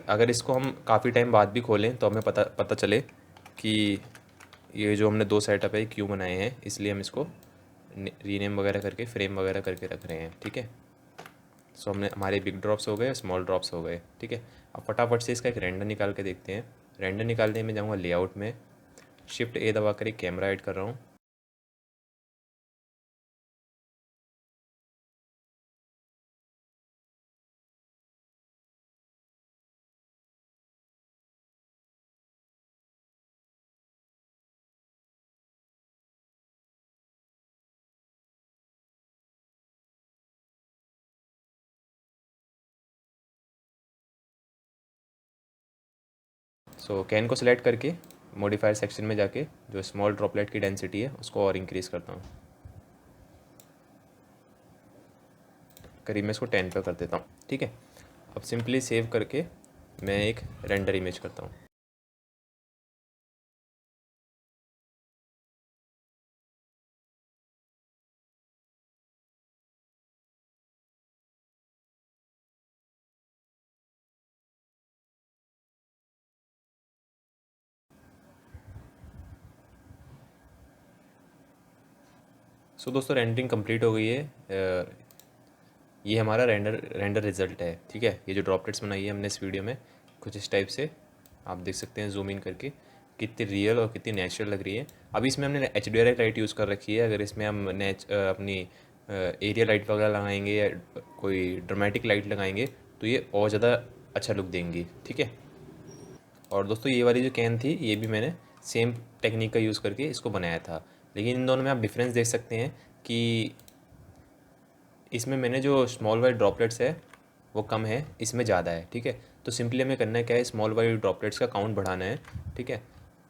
अगर इसको हम काफ़ी टाइम बाद भी खोलें तो हमें पता चले कि ये जो हमने दो सेटअप है क्यों बनाए हैं, इसलिए हम इसको रीनेम वगैरह करके फ्रेम वगैरह करके रख रहे हैं, ठीक है। सो हमने हमारे बिग ड्रॉप्स हो गए, स्मॉल ड्रॉप्स हो गए, ठीक है। अब फटाफट से इसका एक रेंडर निकाल के देखते हैं। रेंडर निकालने में जाऊँगा लेआउट में, शिफ्ट ए दबा कर एक कैमरा ऐड कर रहा हूँ। सो कैन को सिलेक्ट करके मॉडिफायर सेक्शन में जाके जो स्मॉल ड्रॉपलेट की डेंसिटी है उसको और इंक्रीज़ करता हूँ। करीब मैं इसको 10 पर कर देता हूँ, ठीक है। अब सिंपली सेव करके मैं एक रेंडर इमेज करता हूँ। सो दोस्तों रेंडरिंग कंप्लीट हो गई है। ये हमारा रेंडर रिज़ल्ट है, ठीक है। ये जो ड्रॉपलेट्स बनाई है हमने इस वीडियो में कुछ इस टाइप से आप देख सकते हैं जूम इन करके, कितनी रियल और कितनी नेचुरल लग रही है। अभी इसमें हमने HDRI लाइट यूज़ कर रखी है। अगर इसमें हम अपनी एरिया लाइट वगैरह लगाएंगे या कोई ड्रामेटिक लाइट लगाएंगे तो ये और ज़्यादा अच्छा लुक देंगी, ठीक है। और दोस्तों ये वाली जो कैन थी ये भी मैंने सेम टेक्निक का यूज़ करके इसको बनाया था, लेकिन इन दोनों में आप डिफरेंस देख सकते हैं कि इसमें मैंने जो स्मॉल वाइट ड्रॉपलेट्स है वो कम है, इसमें ज़्यादा है, ठीक है। तो सिंपली हमें करना क्या है, स्मॉल वाइट ड्रॉपलेट्स का काउंट बढ़ाना है, ठीक है,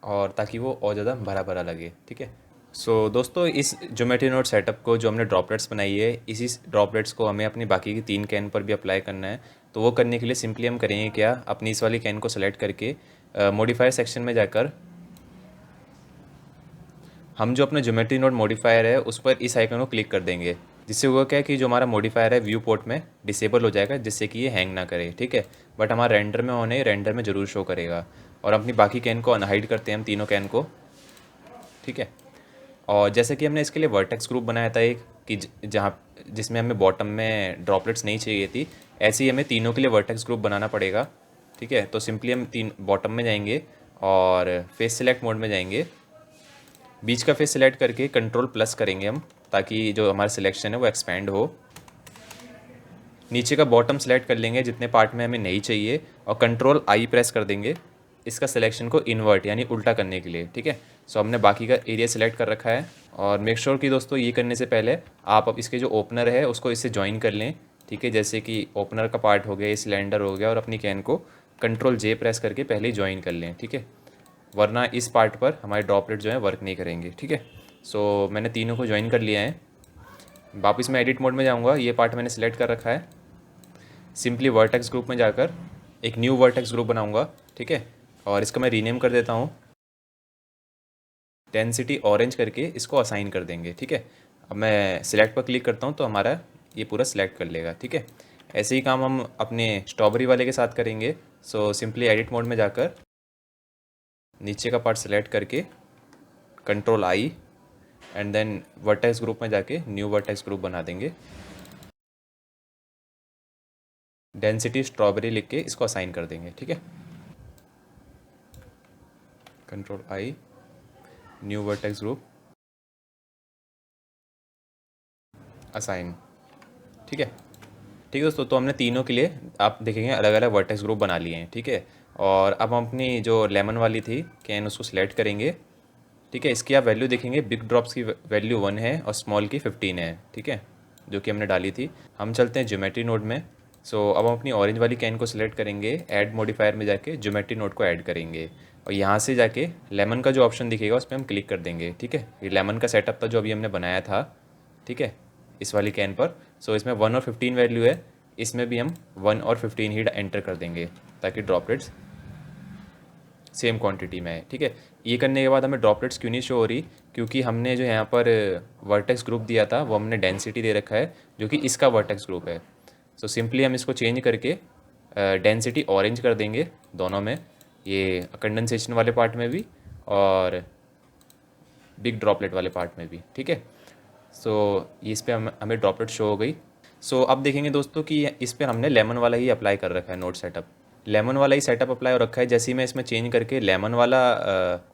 और ताकि वो और ज़्यादा भरा भरा लगे, ठीक है। सो दोस्तों इस ज्योमेट्री नोड सेटअप को जो हमने ड्रॉपलेट्स बनाई है, इसी ड्रॉपलेट्स को हमें अपनी बाकी की 3 कैन पर भी अप्लाई करना है। तो वो करने के लिए सिंपली हम करेंगे क्या, अपनी इस वाली कैन को सेलेक्ट करके मॉडिफायर सेक्शन में जाकर हम जो अपना ज्योमेट्री नोड मॉडिफायर है उस पर इस आइकन को क्लिक कर देंगे, जिससे हुआ क्या है कि जो हमारा मॉडिफायर है व्यू पोर्ट में डिसेबल हो जाएगा, जिससे कि ये हैंग ना करे, ठीक है। बट हमारा रेंडर में होने रेंडर में ज़रूर शो करेगा। और अपनी बाकी कैन को अनहाइड करते हैं हम तीनों कैन को, ठीक है। और जैसे कि हमने इसके लिए वर्टेक्स ग्रुप बनाया था एक कि जहाँ जिसमें हमें बॉटम में ड्रॉपलेट्स नहीं चाहिए थी, ऐसे ही हमें तीनों के लिए वर्टेक्स ग्रुप बनाना पड़ेगा, ठीक है। तो सिंपली हम तीन बॉटम में जाएंगे और फेस सिलेक्ट मोड में जाएंगे, बीच का फेस सिलेक्ट करके कंट्रोल प्लस करेंगे हम, ताकि जो हमारा सिलेक्शन है वो एक्सपेंड हो। नीचे का बॉटम सेलेक्ट कर लेंगे जितने पार्ट में हमें नहीं चाहिए, और कंट्रोल आई प्रेस कर देंगे इसका सिलेक्शन को इन्वर्ट यानी उल्टा करने के लिए, ठीक है। सो हमने बाकी का एरिया सिलेक्ट कर रखा है। और मेक श्योर कि दोस्तों ये करने से पहले आप अब इसके जो ओपनर है उसको इससे ज्वाइन कर लें, ठीक है। जैसे कि ओपनर का पार्ट हो गया, सिलेंडर हो गया, और अपनी कैन को कंट्रोल जे प्रेस करके पहले ही ज्वाइन कर लें, ठीक है, वरना इस पार्ट पर हमारे ड्रॉपलेट जो है वर्क नहीं करेंगे, ठीक है। सो मैंने तीनों को ज्वाइन कर लिया है। वापस मैं एडिट मोड में जाऊंगा, ये पार्ट मैंने सेलेक्ट कर रखा है। सिंपली वर्टेक्स ग्रुप में जाकर एक न्यू वर्टेक्स ग्रुप बनाऊंगा, ठीक है, और इसका मैं रीनेम कर देता हूँ, डेंसिटी ऑरेंज करके इसको असाइन कर देंगे, ठीक है। अब मैं सिलेक्ट पर क्लिक करता हूँ तो हमारा ये पूरा सिलेक्ट कर लेगा, ठीक है। ऐसे ही काम हम अपने स्ट्रॉबेरी वाले के साथ करेंगे। सो सिंपली एडिट मोड में जाकर नीचे का पार्ट सेलेक्ट करके control I and then vertex group में जाके न्यू वर्टेक्स ग्रुप बना देंगे, डेंसिटी स्ट्रॉबेरी लिख के इसको असाइन कर देंगे, ठीक है। Control I knew vertex group assign, ठीक है। ठीक है दोस्तों, तो हमने तीनों के लिए आप देखेंगे अलग अलग वर्टेक्स ग्रुप बना लिए हैं, ठीक है। और अब हम अपनी जो लेमन वाली थी कैन उसको सिलेक्ट करेंगे, ठीक है। इसकी आप वैल्यू देखेंगे, बिग ड्रॉप्स की वैल्यू 1 है और स्मॉल की 15 है, ठीक है, जो कि हमने डाली थी। हम चलते हैं ज्योमेट्री नोड में अब हम अपनी ऑरेंज वाली कैन को सिलेक्ट करेंगे, ऐड मॉडिफायर में जाके ज्योमेट्री नोड को ऐड करेंगे और यहाँ से जाके लेमन का जो ऑप्शन दिखेगा उस पर हम क्लिक कर देंगे। ठीक है, ये लेमन का सेटअप था जो अभी हमने बनाया था। ठीक है, इस वाली कैन पर। इसमें 1 और 15 वैल्यू है, इसमें भी हम 1 और 15 ही एंटर कर देंगे ताकि ड्रॉपलेट्स सेम क्वांटिटी में है। ठीक है, ये करने के बाद हमें ड्रॉपलेट्स क्यों नहीं शो हो रही, क्योंकि हमने जो यहाँ पर वर्टेक्स ग्रुप दिया था वो हमने डेंसिटी दे रखा है जो कि इसका वर्टेक्स ग्रुप है। सिंपली हम इसको चेंज करके डेंसिटी ऑरेंज कर देंगे दोनों में, ये कंडेंसेशन वाले पार्ट में भी और बिग ड्रॉपलेट वाले पार्ट में भी। ठीक है, इस पर हमें ड्रॉपलेट शो हो गई। अब देखेंगे दोस्तों कि इस पर हमने लेमन वाला ही अप्लाई कर रखा है नोड सेटअप, लेमन वाला ही सेटअप अप्लाई हो रखा है। जैसे ही मैं इसमें चेंज करके लेमन वाला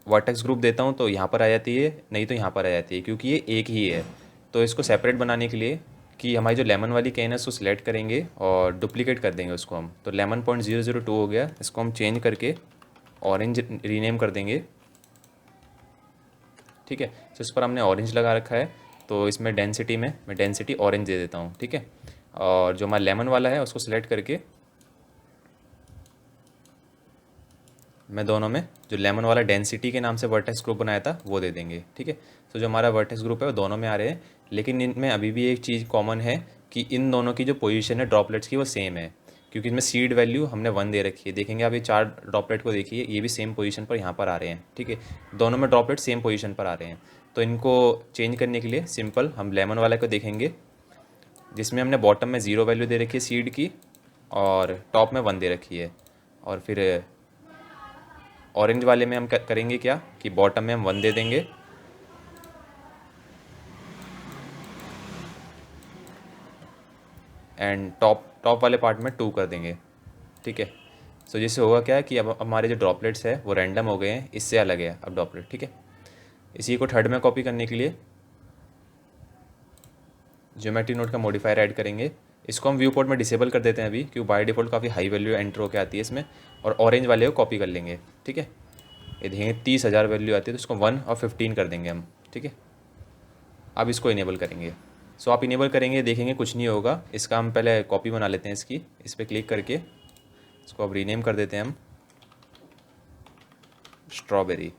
वर्टेक्स ग्रुप देता हूँ तो यहाँ पर आ जाती है, नहीं तो यहाँ पर आ जाती है, क्योंकि ये एक ही है। इसको सेपरेट बनाने के लिए कि हमारी जो लेमन वाली कैन है उसको सिलेक्ट करेंगे और डुप्लीकेट कर देंगे उसको हम। लेमन 0.002 हो गया, इसको हम चेंज करके ऑरेंज रीनेम कर देंगे। ठीक है, इस पर हमने ऑरेंज लगा रखा है, तो इसमें डेंसिटी में मैं डेंसिटी ऑरेंज दे देता हूँ। ठीक है, और जो हमारा लेमन वाला है उसको सिलेक्ट करके मैं दोनों में जो लेमन वाला डेंसिटी के नाम से वर्टेक्स ग्रुप बनाया था वो दे देंगे। ठीक है, जो हमारा वर्टेक्स ग्रुप है वो दोनों में आ रहे हैं, लेकिन इनमें अभी भी एक चीज़ कॉमन है कि इन दोनों की जो पोजीशन है ड्रॉपलेट्स की वो सेम है, क्योंकि इसमें सीड वैल्यू हमने 1 दे रखी है। देखेंगे आप ये 4 ड्रॉपलेट को देखिए, ये भी सेम पोजीशन पर यहाँ पर आ रहे हैं। ठीक है, दोनों में ड्रॉपलेट सेम पोजीशन पर आ रहे हैं। इनको चेंज करने के लिए सिंपल हम लेमन वाले को देखेंगे, जिसमें हमने बॉटम में 0 वैल्यू दे रखी है सीड की और टॉप में 1 दे रखी है। और फिर ऑरेंज वाले में हम करेंगे क्या कि बॉटम में हम 1 दे देंगे एंड टॉप वाले पार्ट में 2 कर देंगे। ठीक है, जिससे होगा क्या है कि अब हमारे जो ड्रॉपलेट्स है वो रैंडम हो गए हैं, इससे अलग है अब ड्रॉपलेट। ठीक है, इसी को थर्ड में कॉपी करने के लिए ज्योमेट्री नोड का मॉडिफायर ऐड करेंगे। इसको हम व्यू पोर्ट में डिसेबल कर देते हैं अभी, क्योंकि बाय डिफ़ॉल्ट काफ़ी हाई वैल्यू एंटर होकर आती है इसमें। और ऑरेंज वाले को कॉपी कर लेंगे। ठीक है, ये देखेंगे 30,000 वैल्यू आती है, तो इसको 1 और 15 कर देंगे हम। ठीक है, अब इसको इनेबल करेंगे। आप इनेबल करेंगे, देखेंगे कुछ नहीं होगा। इसका हम पहले कॉपी बना लेते हैं इसकी, इस पर क्लिक करके इसको अब रीनेम कर देते हैं हम स्ट्रॉबेरी।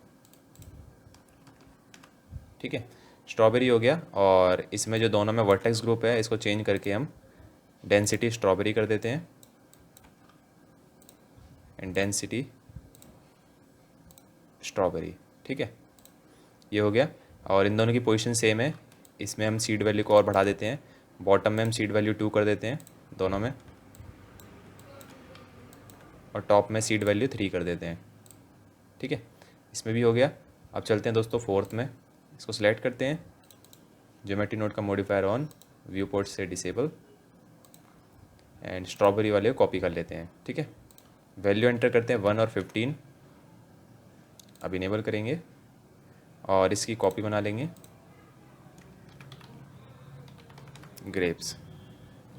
ठीक है, स्ट्रॉबेरी हो गया। और इसमें जो दोनों में वर्टेक्स ग्रुप है इसको चेंज करके हम डेंसिटी स्ट्रॉबेरी कर देते हैं एंड डेंसिटी स्ट्रॉबेरी। ठीक है, ये हो गया। और इन दोनों की पोजीशन सेम है, इसमें हम सीड वैल्यू को और बढ़ा देते हैं, बॉटम में हम सीड वैल्यू 2 कर देते हैं दोनों में, और टॉप में सीड वैल्यू 3 कर देते हैं। ठीक है, इसमें भी हो गया। अब चलते हैं दोस्तों फोर्थ में, इसको सिलेक्ट करते हैं, ज्योमेट्री नोड का मॉडिफायर ऑन, व्यू पोर्ट से डिसेबल एंड स्ट्रॉबेरी वाले को कॉपी कर लेते हैं। ठीक है, वैल्यू एंटर करते हैं 1 और 15, अब इनेबल करेंगे और इसकी कॉपी बना लेंगे ग्रेप्स।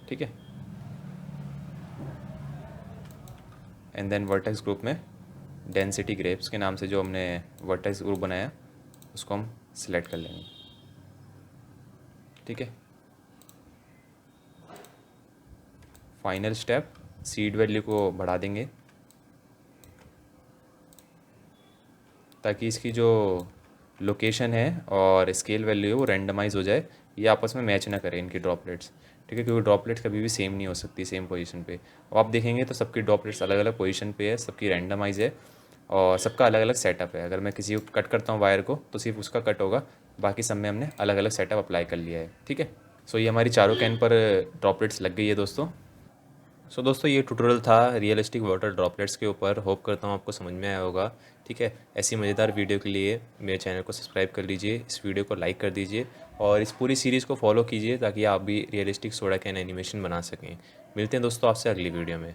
ठीक है, एंड देन वर्टेक्स ग्रुप में डेंसिटी ग्रेप्स के नाम से जो हमने वर्टेक्स ग्रुप बनाया उसको हम सिलेक्ट कर लेंगे। ठीक है, फाइनल स्टेप, सीड वैल्यू को बढ़ा देंगे ताकि इसकी जो लोकेशन है और स्केल वैल्यू है वो रैंडमाइज हो जाए, ये आपस में मैच ना करें इनकी ड्रॉपलेट्स। ठीक है, क्योंकि ड्रॉपलेट्स कभी भी सेम नहीं हो सकती सेम पोजीशन पे। और आप देखेंगे तो सबकी ड्रॉपलेट्स अलग अलग पोजीशन पे है, सबकी रैंडमाइज है और सबका अलग अलग सेटअप है। अगर मैं किसी को कट करता हूँ वायर को तो सिर्फ उसका कट होगा, बाकी सब में हमने अलग अलग सेटअप अप्लाई कर लिया है। ठीक है, ये हमारी चारों कैन पर ड्रॉपलेट्स लग गई है दोस्तों। दोस्तों ये ट्यूटोरियल था रियलिस्टिक वाटर ड्रॉपलेट्स के ऊपर, होप करता हूँ आपको समझ में आया होगा। ठीक है, ऐसी मज़ेदार वीडियो के लिए मेरे चैनल को सब्सक्राइब कर लीजिए, इस वीडियो को लाइक कर दीजिए और इस पूरी सीरीज़ को फॉलो कीजिए ताकि आप भी रियलिस्टिक सोडा कैन एनिमेशन बना सकें। मिलते हैं दोस्तों आपसे अगली वीडियो में।